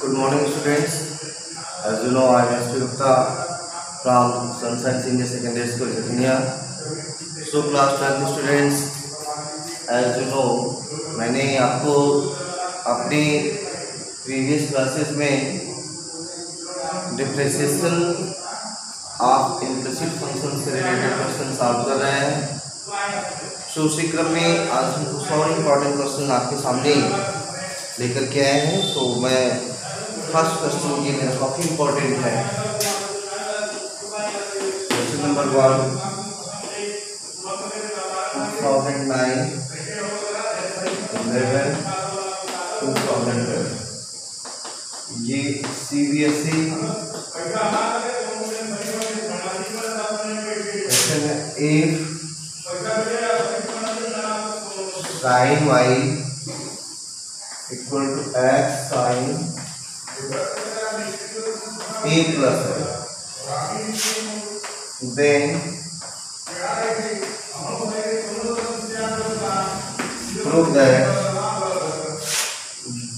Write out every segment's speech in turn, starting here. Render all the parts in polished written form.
Good morning, students. As you know, I am S. P. Gupta from Sunshine Senior Secondary School, Jatnia. So, class 12 students, as you know, मैंने आपको अपनी previous classes में differentiation of implicit function से related question solve कर रहे हैं। सो उसी क्रम में आज हम कुछ और इम्पॉर्टेंट क्वेश्चन आपके सामने लेकर के आए हैं। तो मैं फर्स्ट क्वेश्चन ये मेरा काफ़ी इम्पोर्टेंट है। क्वेश्चन नंबर 1, 2009, 11, 2012, ये CBSE क्वेश्चन है। एक sin y equal to x sin a plus y, then prove that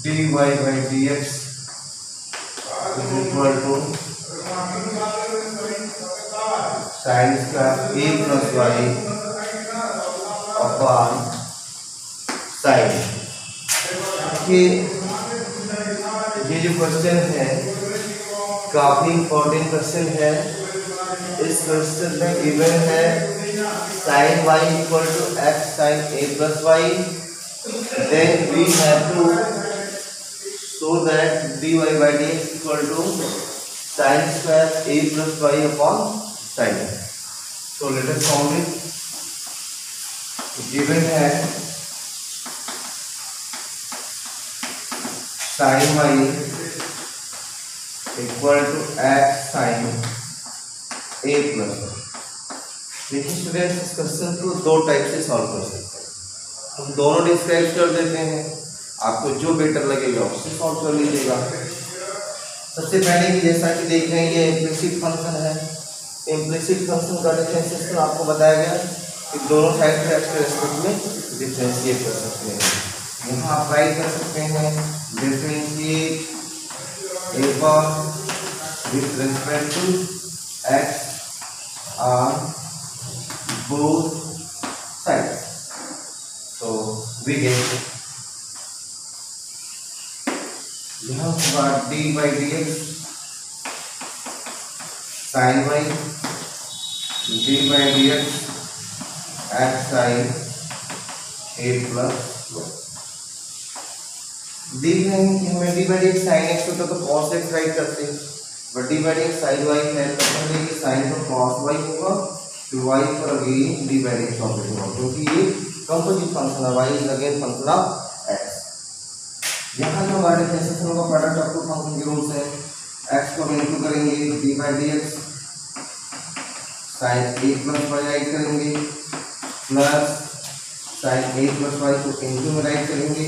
dy by dx is equal to sin square a plus y upon sin। ये जो question है काफी important question है। इस question में given है sin y equal to x sin a plus y, then we have to show that dy by dx equal to sin square a plus y upon sin। So let us count it। Given है sin y equal to x sin a plus. देखिए students, इस question को दो type से solve कर सकते हैं। हम दोनों डिस्क्राइब कर देते हैं, आपको जो बेटर लगेगा उससे सॉल्व कर लीजिएगा। सबसे पहले कि जैसा कि देख रहे हैं ये इम्प्लिसिट फंक्शन है। इम्प्लिसिट फंक्शन का डिफरेंशिएशन आपको बताया गया कि दोनों साइड से एक्स के रेस्पेक्ट में डिफरेंशिएट कर सकते हैं। यहाँ आप राइट कर सकते हैं differentiate a with respect to x on both sides। So we get यहाँ होगा d by dx sin y, d by dx x sin a plus y। देख रहे हैं कि हमें d by d x sine x होता तो cos x write करते हैं, but d by d x sine y है तो पहले कि साइन पर कॉस वाई होगा तो वाई पर again d by d x operate होगा, क्योंकि ये कंपोजिट फंक्शन है। Y is again function of x. यहाँ जो हमारे डिफरेंशिएशन का प्रोडक्ट ऑफ टू फंक्शन के रूल्स है, एक्स को हम इनटू करेंगे d by d x sine a plus y write करेंगे, plus sine a plus y को इनटू में राइट करेंगे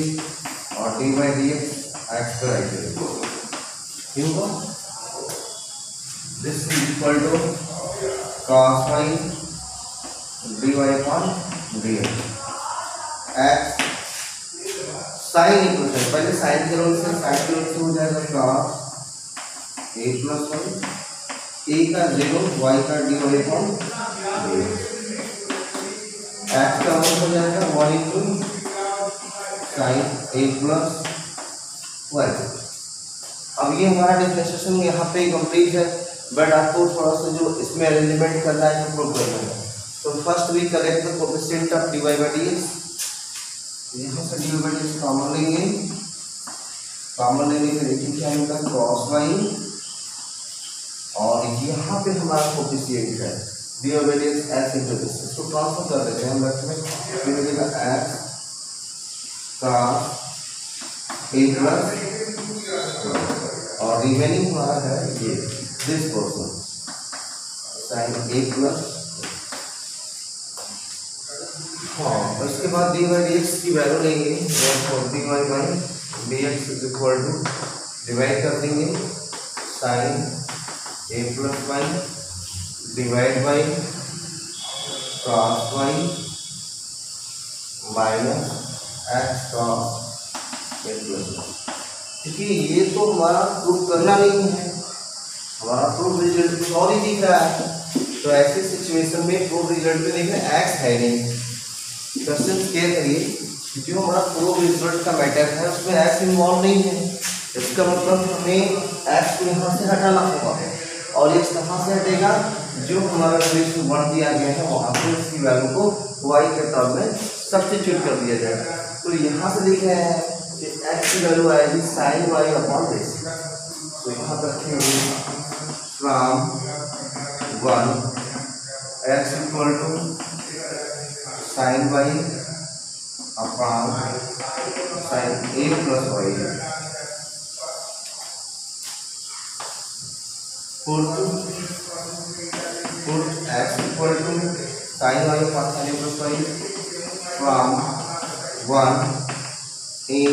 और d by d x x पर राइट करेंगे। ठीक होगा। This is equal to cos y dy upon dx x sine equation. पहले साइन के रूल से हो जाएगा cos a plus y, a का 0 y का dy अपॉन dx, एक्स का हो जाएगा 1 into sin a plus y. अब ये हमारा डिफरेंशिएशन यहाँ पे कंप्लीट है, बट आपको थोड़ा सा जो इसमें अरेंजमेंट करना है तो प्रूव करना है। तो first we collect the coefficient of dy by dx। यहाँ से dy by dx कॉमन लेंगे, कॉमन लेने के देखिए क्या मिलता है cos y, और यहाँ पे हमारा कोएफिशिएंट है dy by dx x into this। इसको ट्रांसफर कर देते हैं हम लेफ्ट में, फिर मिलेगा x का a प्लस और रिमेनिंग हमारा है ये this portion sin a plus. हाँ, उसके बाद dy by dx की वैल्यू लेंगे, dy by dx is equal to divide कर देंगे sin a plus y divide by cos y minus x cos n plus one, क्योंकि ये तो हमारा प्रूफ करना नहीं है, हमारा प्रूफ रिजल्ट कुछ और ही दिख रहा है। तो ऐसी सिचुएशन में प्रूफ रिजल्ट में देखना एक्स है नहीं, क्वेश्चन क्लियर करिए, क्योंकि वो हमारा प्रूफ रिजल्ट का मैटर है, उसमें एक्स इन्वॉल्व नहीं है। इसका मतलब हमें एक्स को यहाँ से हटाना होगा, और एक्स कहाँ से हटेगा, जो हमारा रिलेशन वन दिया गया है वहाँ पे उसकी वैल्यू को वाई के टर्म में सब्स्टिट्यूट कर दिया जाएगा। तो यहाँ से देख रहे हैं कि एक्स की वैल्यू आएगी साइन वाई अपॉन दिस, तो यहाँ पर रखेंगे from one x equal to sine y upon sine a plus y, put x equal to sin y upon sin a plus y from 1 in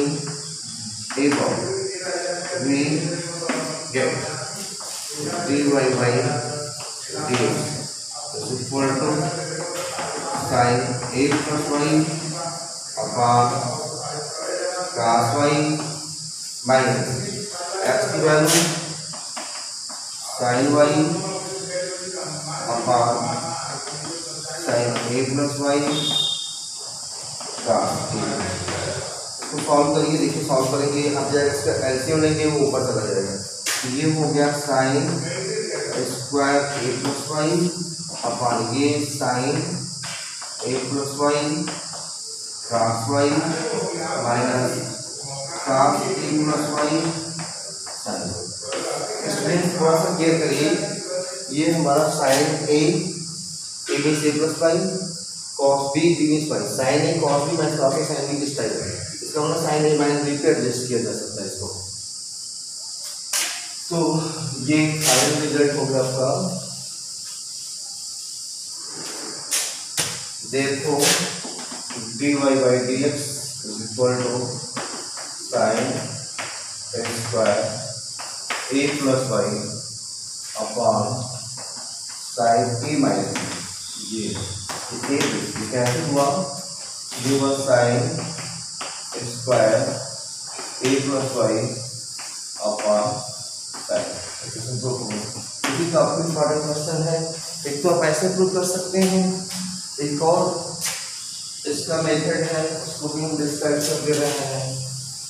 a power, we get dy by dx is equal to sin a plus y upon cos y minus x की वैल्यू sin y अपॉन sin a plus y cos a। तो solve करिए, देखिए solve करेंगे, अब जाएगा इसका एलसीएम लेंगे वो ऊपर चला जाएगा। तो ये हो गया sin square a plus y upon ये sin a plus y cos y minus cos a plus y sin। इसमें थोड़ा सा क्लियर करिए, ये हमारा sine A means A plus pi, cos B means pi, sine A cos B minus cos A sine B किस type है, इसका मतलब साइन ए माइनस बी पे एडजस्ट किया जा सकता है इसको। तो ये फाइनल रिजल्ट हो गया आपका, therefore dy by dx is equal to sin a square a plus y upon sine A minus ये कैसे हुआ, ये हुआ साइन स्क्वायर ए प्लस वाई अपॉन साइन। क्योंकि काफी इंपॉर्टेंट क्वेश्चन है, एक तो आप ऐसे प्रूव कर सकते हैं, एक और इसका मेथड है उसको भी हम डिस्क्राइब कर दे रहे हैं,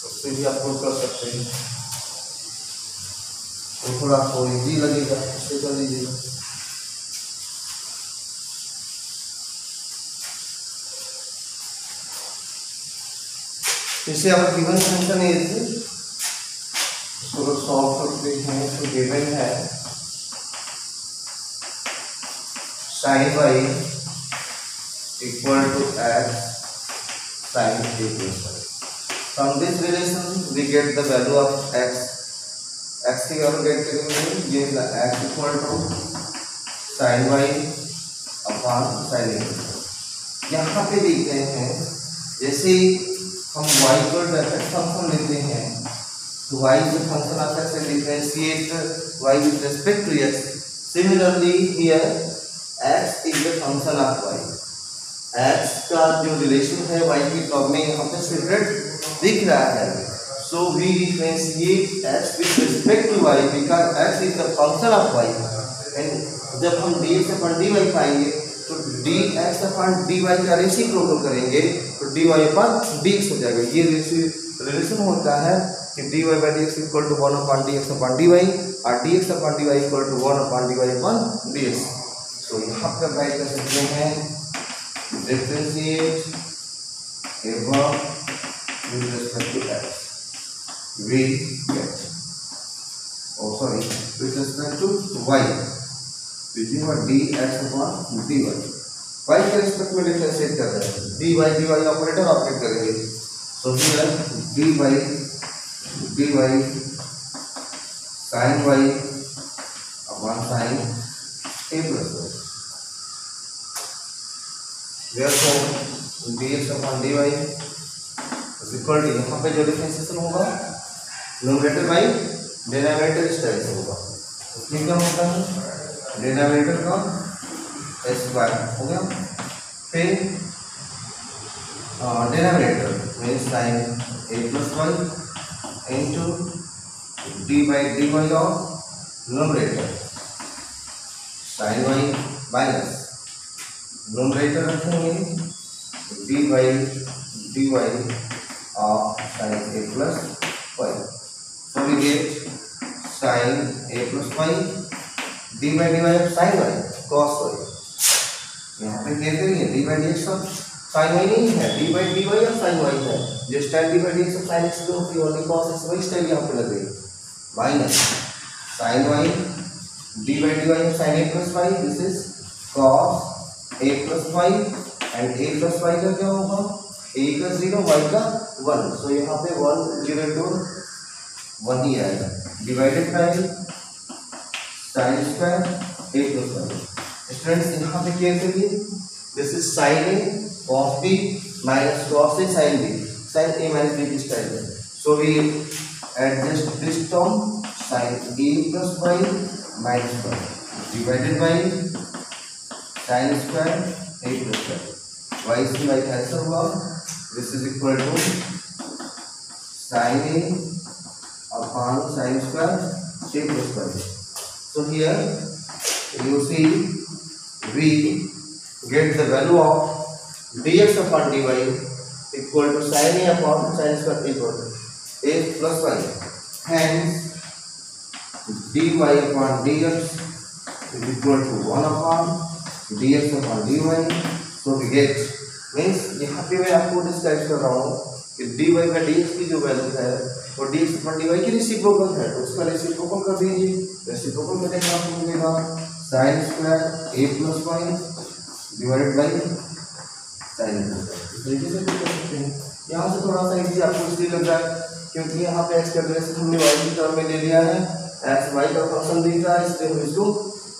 उससे भी आप प्रूव कर सकते हैं। तो थोड़ा आपको इजी लगेगा, उससे कर लीजिएगा। जैसे आप गिवन फंक्शन है इसको सॉल्व करते हैं, तो गिवन है sin y equal to x sin a plus y। From this relation we get the value of x की वैल्यू गेट करेंगे, ये x equal to sine y upon sine A. यहाँ पे देख रहे हैं जैसे हम y को डेफिनेट फंक्शन लेते हैं, तो y जो फंक्शन आता है से differentiate y with respect to x। Similarly here x is the function of y, x का जो रिलेशन है y की टर्म में यहाँ पे सेपरेट दिख रहा है। So we differentiate x with respect to y because x is the function of y, and जब हम dx upon dy पाएंगे तो dx upon dy का रेसिप्रोकल करेंगे तो dy upon dx हो जाएगा। ये रिलेशन होता है कि dy by dx equal to 1 upon dx upon dy और dx upon dy equal to 1 upon dy upon dx। तो यहाँ पर राइट कर सकते हैं डिफरेंशिएट एवं with respect to x we get, oh sorry, with respect to y which is what dx upon dy, y के respect में differentiate कर रहे हैं, dy ऑपरेटर ऑपरेट करेंगे। So here dy sin y upon sin a plus y, therefore dx upon dy is equal to, यहाँ पे जो differentiation होगा न्यूमरेटर बाई डिनोमिनेटर इस तरह से होगा, उसमें क्या होता है डिनोमिनेटर का स्क्वायर हो गया, फिर denominator means sin a plus y into d by dy of numerator sin y minus numerator रखेंगे d by dy of sin a plus y. So we get sin a plus y d by dy of sin y cos y. यहाँ पे क्या करेंगे d by dx of sin y नहीं है, d by dy of sin y है, जो tan d by dx of sin x जो होती है only cos x वही स्टाइल यहाँ पे लगेगी minus sin y d by dy of sin a plus y, this is cos a plus y and a plus y का क्या होगा a का 0 y का 1, so यहाँ पे 1 0 2 1 ही आएगा divided by sin square a plus y. Students यहाँ पे क्या करिए this is sin a cos b minus cos a sin b, sin a minus b की स्टाइल है, so we adjust this term sin a plus y minus y divided by sin square a plus y, y से y cancel हुआ, this is equal to sin a upon sin square a plus y. So here you see we get the value of dx upon dy equal to sin a upon sin square equal to a plus y. Hence dy upon dx is equal to 1 upon dx upon dy. So we get means यहाँ पे मैं आपको describe कर रहा हूँ कि dy का dx की जो वैल्यू है वो dx upon dy की रेसिप्रोकल है, तो उसका रेसिप्रोकल कर दीजिए, रेसिप्रोकल में देखना आपको मिलेगा sin square a plus y divided by sin a plus y. इस तरीके से कर सकते हैं. यहाँ से थोड़ा सा इजी आपको इसलिए लग रहा है क्योंकि यहाँ पे x का रिलेशन हमने y की टर्म में ले लिया है, x y का फंक्शन दिख रहा है, इसलिए हम इसको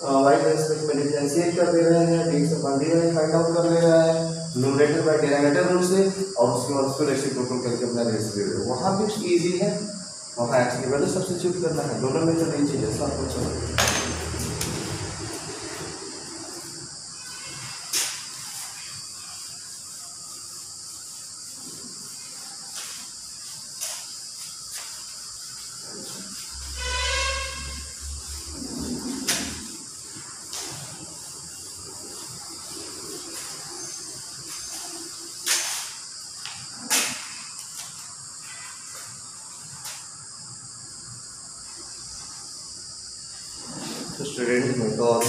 y के रिस्पेक्ट में डिफरेंशिएट कर दे रहे हैं, dx upon dy find out कर ले रहा है न्यूमरेटर बाय डिनोमिनेटर रूल से, और उसके बाद उसको रेसिप्रोकल करके अपना रेसिप्रोकल वहाँ भी इजी है, वहाँ x की वैल्यू सब्स्टिट्यूट करना है, दोनों में तो एक चीज है सब कुछ. तो स्टूडेंट में तो और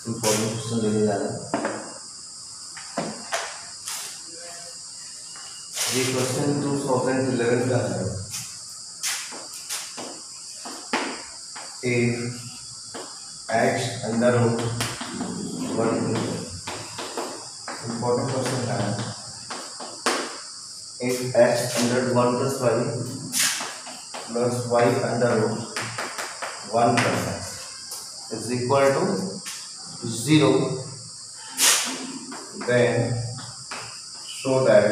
इम्पोर्टेंट क्वेश्चन लेने जा रहे हैं. ये क्वेश्चन 2011 का है. x under root 1 important question है. x under 1 plus y under root 1 plus x is equal to 0, then show that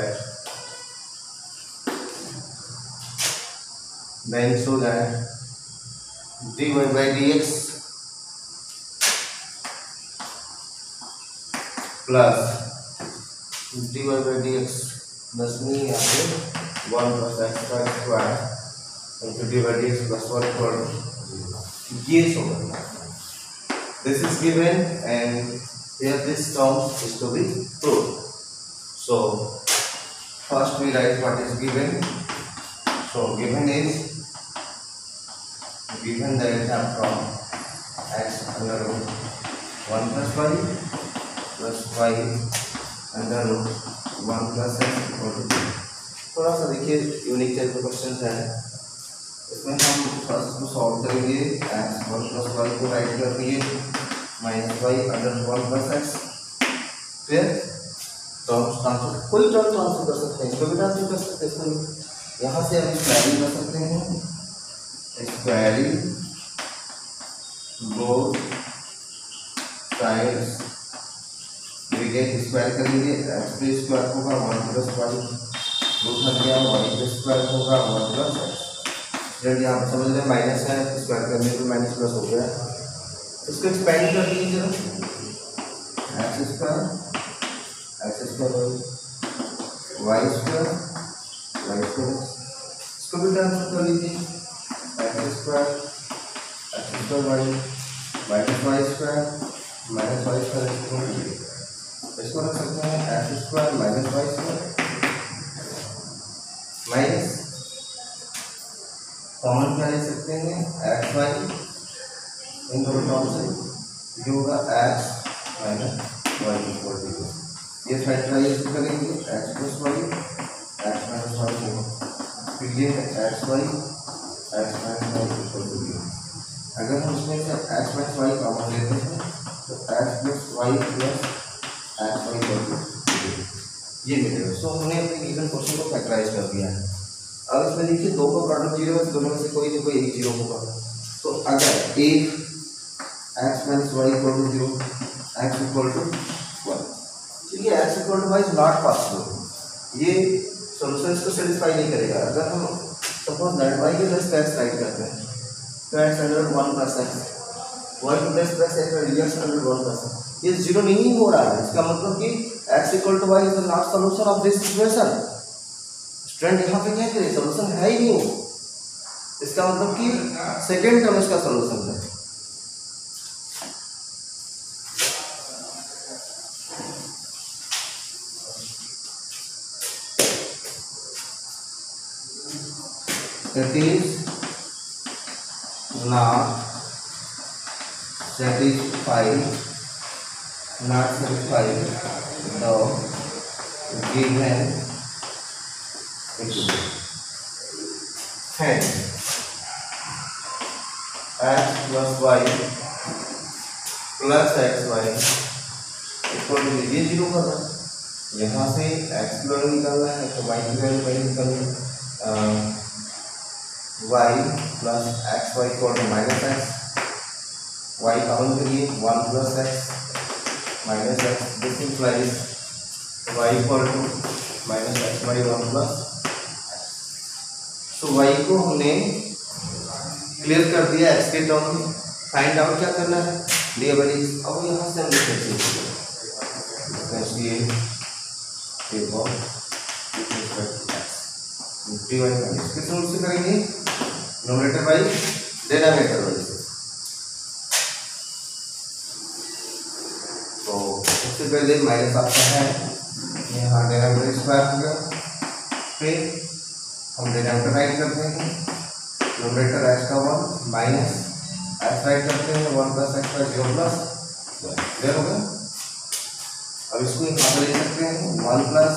dy by dx plus dy by dx plus में यहाँ पे 1 plus x square into dy by dx plus 1 equal to ये होगा. This is given and here this term is to be proved. So first we write what is given. So given that we have from x under root 1 plus y plus y under root 1 plus x equal to 2. थोड़ा सा देखिए unique type का question है, इसमें हम first को solve करेंगे. x 1 plus y को राइट कर दिए minus y under 1 plus x, फिर टर्म्स ट्रांसफर, कोई टर्म ट्रांसफर कर सकते हैं, इसको भी ट्रांसफर कर सकते हैं. यहाँ से हम स्क्वायरिंग कर सकते हैं, squaring both sides we get square करेंगे, x पे स्क्वायर होगा 1 प्लस y रूट हट गया, y पे स्क्वायर होगा 1 प्लस x. फिर यहाँ पर समझ लें माइनस है, स्क्वायर करने पे माइनस प्लस हो गया, इसको एक्सपेंड कर दीजिए जरा, x square y square y square, इसको भी ट्रांसफर कर लीजिए, x square y minus y square इसको रख सकते हैं x square minus y square minus common क्या ले सकते हैं एक्स वाई इन दोनों टर्म से ये होगा x minus y equal to ये फैक्टराइज करेंगे x plus y x minus y होगा, फिर ये है x y x minus y equal to ये। अगर हम इसमें से एक्स माइनस वाई कॉमन लेते हैं तो x plus y plus x y equal to ये मिलेगा। सो हमने अपने गिवन क्वेश्चन को फैक्टराइज कर दिया है। अब इसमें देखिए दो का प्रोडक्ट जीरो है, दोनों में से कोई ना कोई एक जीरो होगा। तो अगर एक x minus y equal to zero x equal to one, चलिए x equal to y is not possible, ये सॉल्यूशन इसको सेटिस्फाई नहीं करेगा। अगर हम सपोज दैट वाई के प्लस एक्स राइट करते हैं तो x under one plus x y two plus x real under one plus ये जीरो नहीं हो रहा है। इसका मतलब कि x equal to y is not solution of this equation. Student यहाँ पे क्या करें, सॉल्यूशन है ही नहीं, इसका मतलब कि सेकेंड टर्म इसका सॉल्यूशन है। That is not satisfied the given equation. Hence, x plus y plus xy equal to ये जीरो करना है, यहाँ से x की वैल्यू निकालना है तो y की वैल्यू पहले निकालनी है, y plus x y equal to minus x, y common करिए one plus x minus x, this implies y equal to minus x y one plus. So y को हमने क्लियर कर दिया एक्स के टर्म में। फाइंड आउट क्या करना है, डी एवरेज। अब यहाँ से हम लिख सकते किस रूल से करेंगे, नोमिनेटर बाई डिनोमिनेटर वाले से। तो सबसे पहले माइनस आपका है यहाँ डिनोमिनेटर स्क्वायर हो गया, फिर हम डिनोमिनेटर राइट करते हैं, नोमिनेटर एक्स का वन माइनस एक्स राइट करते हैं वन प्लस एक्स का जीरो प्लस क्लियर हो गया। अब इसको यहाँ पे ले सकते हैं वन प्लस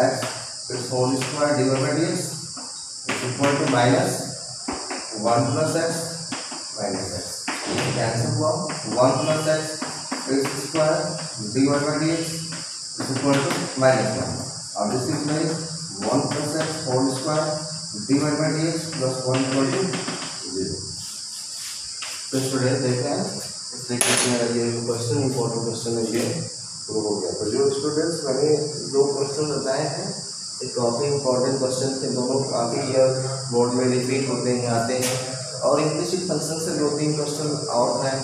एक्स फिर whole square divide by d x equal to minus one plus x minus x cancel हुआ, one plus x square divide by d x equal to minus one. अब this is like one plus x whole square divide by d x plus one equal to zero. तो student देखते हैं इस तरीके से मेरा ये क्वेश्चन इंपॉर्टेंट क्वेश्चन है ये प्रूव हो गया। तो जो स्टूडेंट्स मैंने दो क्वेश्चन बताए हैं ये काफ़ी इंपॉर्टेंट क्वेश्चन थे, दोनों काफ़ी ईयर बोर्ड में रिपीट होते हैं आते हैं, और इम्प्लिसिट फंक्शन से दो तीन क्वेश्चन और हैं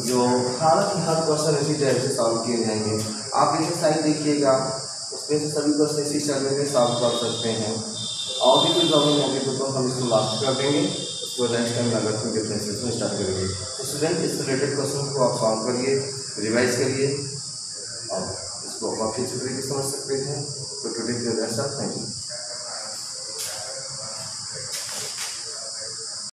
जो हर क्वेश्चन इसी टाइप से सॉल्व किए जाएंगे। आप इसे साइड देखिएगा, उसमें से सभी क्वेश्चन इसी चलने में सॉल्व कर सकते हैं। और भी कोई प्रॉब्लम होगी तो हम इसको लास्ट कर देंगे, उसको नेक्स्ट टाइम अगर कोई डिफरेंशिएशन स्टार्ट करेंगे। तो स्टूडेंट इस रिलेटेड क्वेश्चन को आप सॉल्व करिए, रिवाइज करिए और इसको काफ़ी अच्छी तरीके से समझ सकते हैं। तो टुडे के लिए थैंक यू।